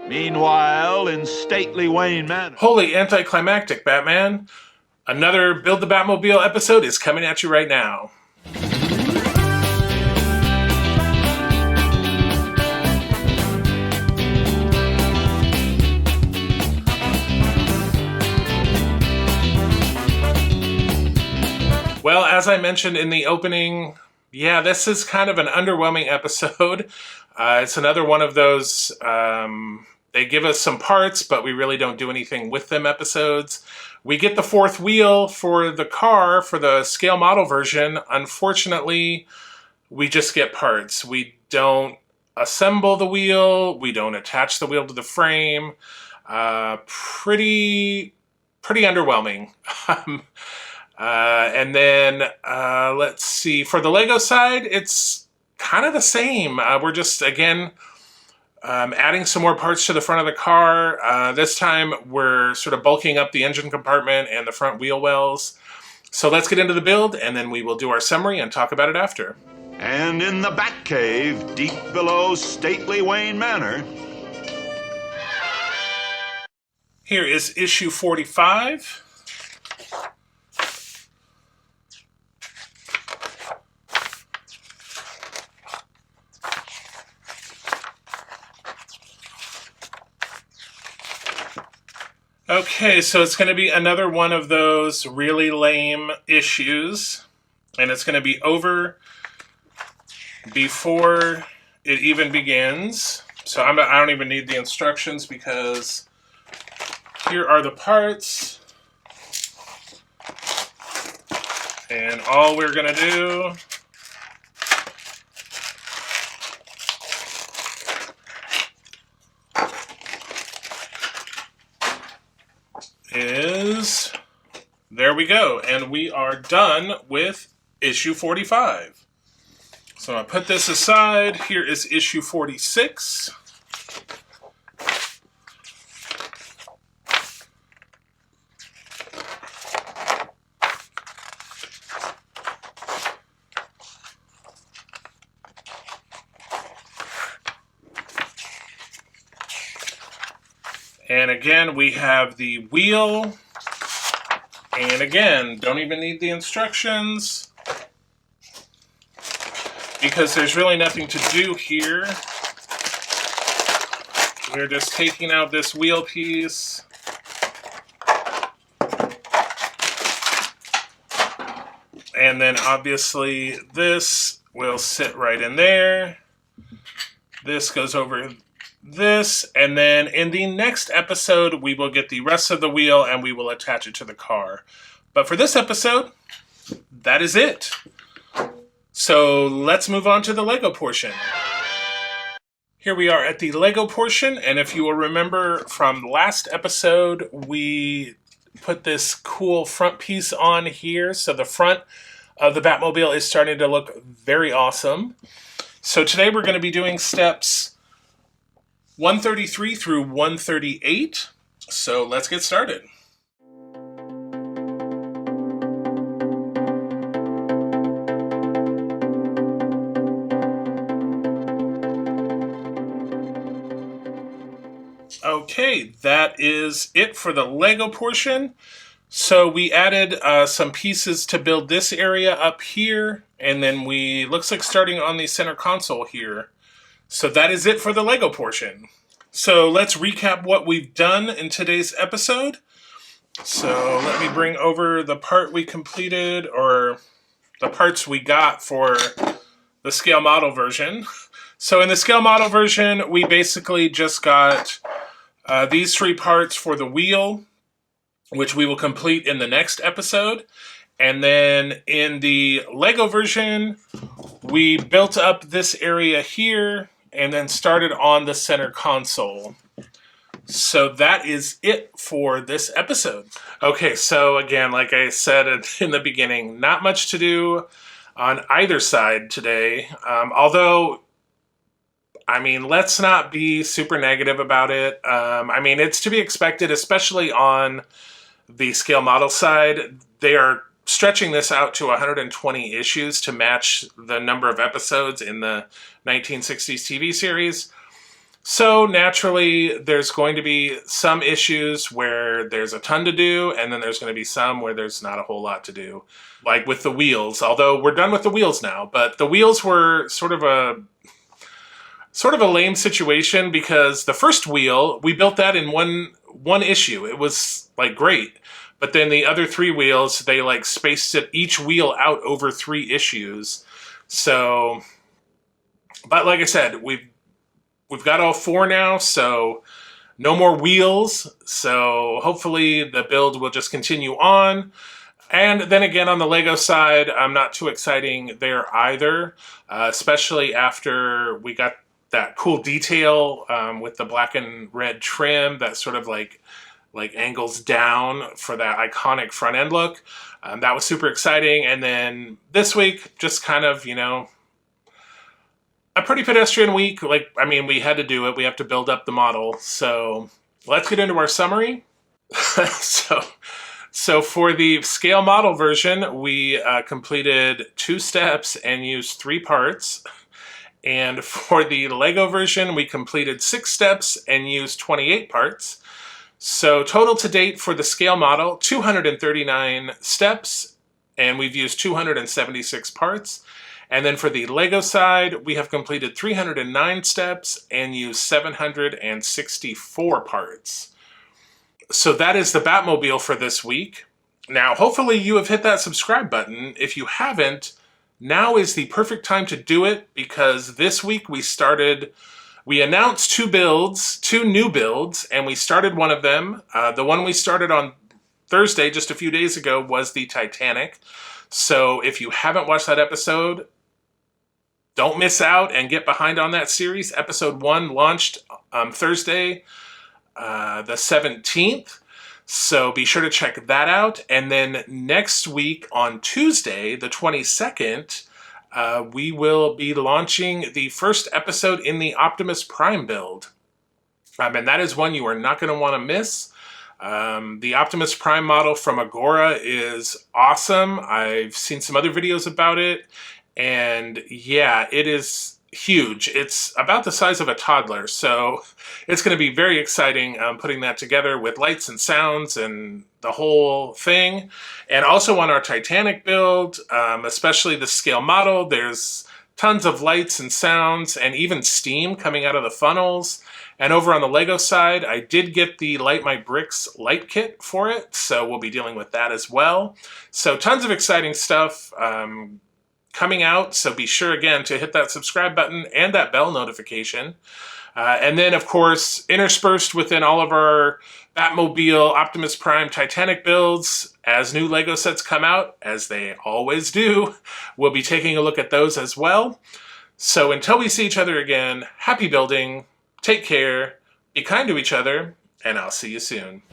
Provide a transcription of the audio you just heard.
Meanwhile, in stately Wayne Manor. Holy anticlimactic, Batman. Another Build the Batmobile episode is coming at you right now. Well, as I mentioned in the opening, yeah, this is kind of an underwhelming episode. It's another one of those, they give us some parts, but we really don't do anything with them episodes. We get the fourth wheel for the car, for the scale model version. Unfortunately, we just get parts. We don't assemble the wheel. We don't attach the wheel to the frame. Pretty underwhelming. And then, let's see, for the Lego side, it's kind of the same. We're just, again, adding some more parts to the front of the car. This time, we're sort of bulking up the engine compartment and the front wheel wells. So let's get into the build, and then we will do our summary and talk about it after. And in the Batcave, deep below stately Wayne Manor. Here is issue 45. Okay, so it's going to be another one of those really lame issues, and it's going to be over before it even begins. So I don't even need the instructions because here are the parts, and all we're going to do is, there we go, and we are done with issue 45. So I'll put this aside. Here is issue 46. And again, we have the wheel. And again, don't even need the instructions because there's really nothing to do here. We're just taking out this wheel piece. And then obviously this will sit right in there. This goes over this, and then in the next episode we will get the rest of the wheel and we will attach it to the car. But for this episode, that is it. So let's move on to the Lego portion. Here we are at the Lego portion, and if you will remember from last episode, we put this cool front piece on here. So the front of the Batmobile is starting to look very awesome. So today we're going to be doing steps 133 through 138. So let's get started. Okay, that is it for the Lego portion. So we added some pieces to build this area up here, and then looks like starting on the center console here. So that is it for the Lego portion. So let's recap what we've done in today's episode. So let me bring over the part we completed, or the parts we got for the scale model version. So in the scale model version, we basically just got these three parts for the wheel, which we will complete in the next episode. And then in the Lego version, we built up this area here and then started on the center console. So that is it for this episode. Okay, so again, like I said in the beginning, not much to do on either side today. Although, I mean, let's not be super negative about it. I mean, it's to be expected, especially on the scale model side. They are stretching this out to 120 issues to match the number of episodes in the 1960s TV series. So naturally, there's going to be some issues where there's a ton to do, and then there's going to be some where there's not a whole lot to do. Like with the wheels, although we're done with the wheels now, but the wheels were sort of a lame situation because the first wheel, we built that in one issue. It was like great. But then the other 3 wheels, they like spaced it each wheel out over 3 issues. So, but like I said, we've got all 4 now, so no more wheels. So hopefully the build will just continue on. And then again, on the Lego side, I'm not too exciting there either, especially after we got that cool detail with the black and red trim that sort of like angles down for that iconic front end look. That was super exciting. And then this week, just kind of, a pretty pedestrian week. We had to do it. We have to build up the model. So let's get into our summary. So for the scale model version, we completed 2 steps and used 3 parts. And for the Lego version, we completed 6 steps and used 28 parts. So total to date for the scale model, 239 steps, and we've used 276 parts. And then for the Lego side, we have completed 309 steps and used 764 parts. So that is the Batmobile for this week. Now, hopefully you have hit that subscribe button. If you haven't, now is the perfect time to do it because this week we announced 2 new builds, and we started one of them. The one we started on Thursday, just a few days ago, was the Titanic. So if you haven't watched that episode, don't miss out and get behind on that series. Episode 1 launched Thursday, the 17th. So be sure to check that out. And then next week on Tuesday, the 22nd, we will be launching the first episode in the Optimus Prime build. And that is one you are not going to want to miss. The Optimus Prime model from Agora is awesome. I've seen some other videos about it. And yeah, it is huge. It's about the size of a toddler. So it's going to be very exciting putting that together with lights and sounds and the whole thing. And also on our Titanic build, especially the scale model, there's tons of lights and sounds and even steam coming out of the funnels. And over on the Lego side, I did get the Light My Bricks light kit for it. So we'll be dealing with that as well. So tons of exciting stuff coming out, so be sure again to hit that subscribe button and that bell notification. And then, of course, interspersed within all of our Batmobile, Optimus Prime, Titanic builds, as new Lego sets come out, as they always do, we'll be taking a look at those as well. So until we see each other again, happy building, take care, be kind to each other, and I'll see you soon.